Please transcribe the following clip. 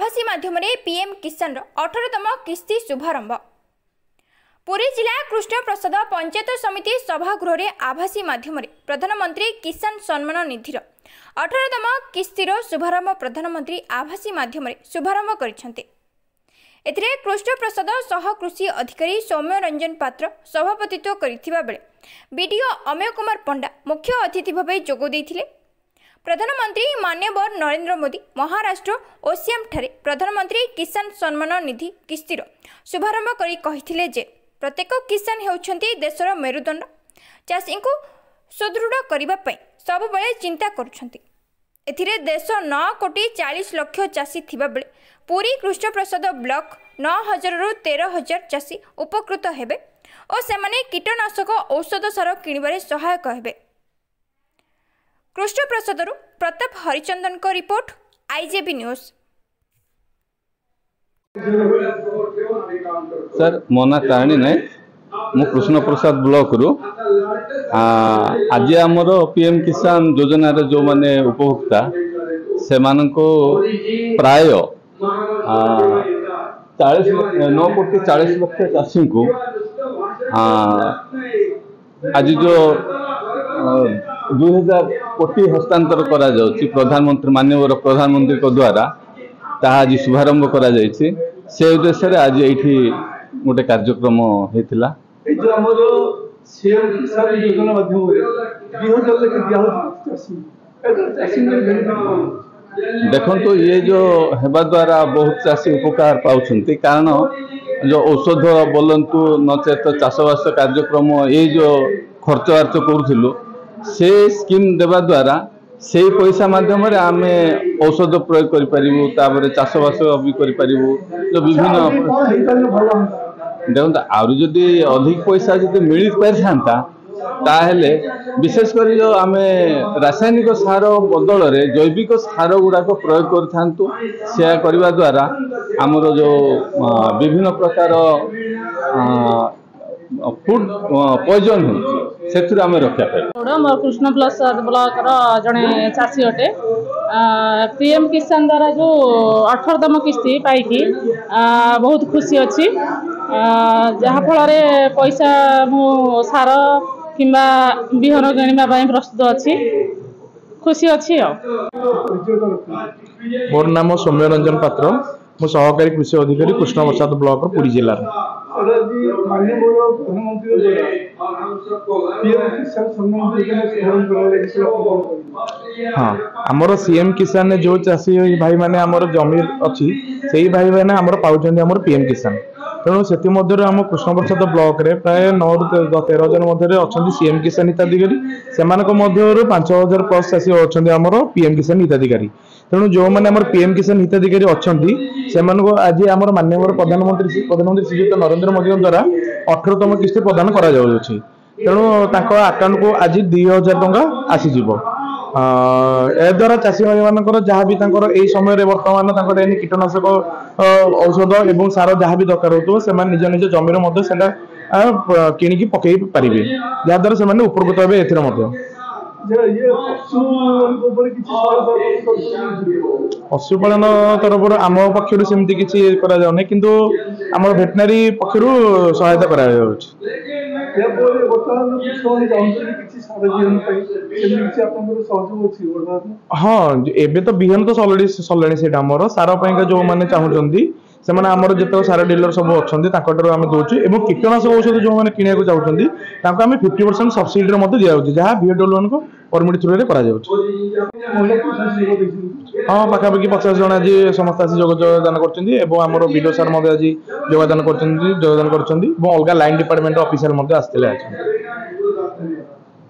आभासी माध्यम पीएम किसान 18तम किस्ती शुभारंभ। पुरी जिला कृष्ण प्रसाद पंचायत समिति सभागृह में आभासी माध्यम प्रधानमंत्री किसान सम्मान निधि 18तम किस्तीर शुभारंभ प्रधानमंत्री आभासी माध्यम शुभारंभ करिसेंते। एथिरे कृष्ण प्रसाद सह कृषि अधिकारी सौम्य रंजन पात्र सभापतित्व करिथिबा बेले बीडीओ अमेय कुमार पंडा मुख्य अतिथि भाव जोग देइथिले। प्रधानमंत्री माननीय नरेंद्र मोदी महाराष्ट्र ओसियाम ठारे प्रधानमंत्री किसान सम्मान निधि किस्तीर शुभारंभ करी कहिथिले जे प्रत्येक किसान हेउछंती देशर मेरुदंड, चाषी को सुदृढ़ करबा पई सब बेले चिंता करुछंती। एथिरे देश 9,40,00,000 चाषी थिबा बेले पुरी कृष्ण प्रसाद ब्लॉक 9,000 रु 13,000 चाषी उपकृत हेबे और सेमाने कीटनाशक औषध सार किणिबारे सहायक हेबे। कृष्ण प्रसाद प्रताप हरिचंदन को रिपोर्ट आईजेबी न्यूज। सर मो ना तारिणी नायक, मु कृष्ण प्रसाद ब्लॉक रु आज आमर पीएम किसान योजनार जो माने उपभोक्ता से प्राय 9,40,00,000 चाषी को आज जो 2,000 कोटी हस्तांतर करा जाउछि प्रधानमंत्री माननीय प्रधानमंत्री को द्वारा ताहा आज शुभारंभ करा जाइछि। से उद्देश्य रे आज एठी गोटे कार्यक्रम हेतिला। ए जो हमर सीएम किसान योजना माध्यम रे 2,000 लेके दिया होछि चाषी देखो ये जो हेबा द्वारा बहुत चाषी उपकार पाउछंती, कारण जो औषध बोलंतु नचेत चाषबास कार्यक्रम ये जो खर्च बार्च करूथिलु से स्कीम देवा द्वारा से पैसा माध्यम रे आमे औषध प्रयोग करि परिबु, ताबरे चाषबास भी करि परिबु। जो विभिन्न देखो आउरी जदि अधिक पैसा जदि मिल पारथांता ताहेले विशेष कर जो आमे रासायनिक सार बदल रे जैविक सार गुड़ाक प्रयोग करथांतु। से करबा द्वारा हमर जो विभिन्न प्रकार फूड पॉइजन से रक्षा कर। मोर कृष्ण प्रसाद ब्लॉक जड़े चाषी अटे। पीएम किसान द्वारा जो 18तम किस्ती पाई बहुत खुशी अच्छी, जहाँफल पैसा मु सार किंबा बिहन किणवा प्रस्तुत अच्छी, खुशी अच्छी। मोर नाम सौम्य रंजन पात्र, मु सहकारी कृषि अधिकारी कृष्ण प्रसाद ब्लॉक पुरी जिला। हाँ आमर सीएम किसान जो चाषी भाई माने आमर जमी अच्छी से भाई मैंने आमर पाउछन्ती आमर पीएम किसान। तेणु से आम कृष्ण प्रसाद ब्लॉक रे प्राय 9,000 जन मध्य अच्छा सीएम किसान हिताधिकारी, से 5,000 प्लस चाषी अच्छा आमर पीएम किसान हिताधिकारी। तेणु जो मैंने आमर पीएम किसान हिताधिकारी अच्छा से आज आमर माननीय प्रधानमंत्री श्रीयुक्त नरेंद्र मोदी द्वारा 18तम किस्ती प्रदान करा जाउछि। तेणु ताको अकाउंट को आज 2,000 टंका आसीजिवो। ए द्वारा चाषी भाई मानकर जहाँ भी यही समय बर्तमान कीटनाशक औषध एवं सार जहाँ भी दरकार हो से निज निज जमीर किणिकी पकई पारे, जहाद्वारा से उपकृत हे। पशुपालन तरफ आम पक्षर सेमती किसी करा किंतु आम भेटनारी पक्षर सहायता करा हाँ एबे तो बिहन तो सलणी से आमर सार जो मैंने चाहूँगी से जो सार डीलर सब अच्छा आम दौचु एवं कीटनाशक औषध जो मैंने किणा चाहते आम 50% सब्सिडी दिखाई जहाँ VDO को परमिट थ्रू करा हाँ पाखापाखि 50 जन आज समस्त आसी योगदान कर वीडियो सार आज योगदान कर अलग लाइन डिपार्टमेंट ऑफिसर आसते।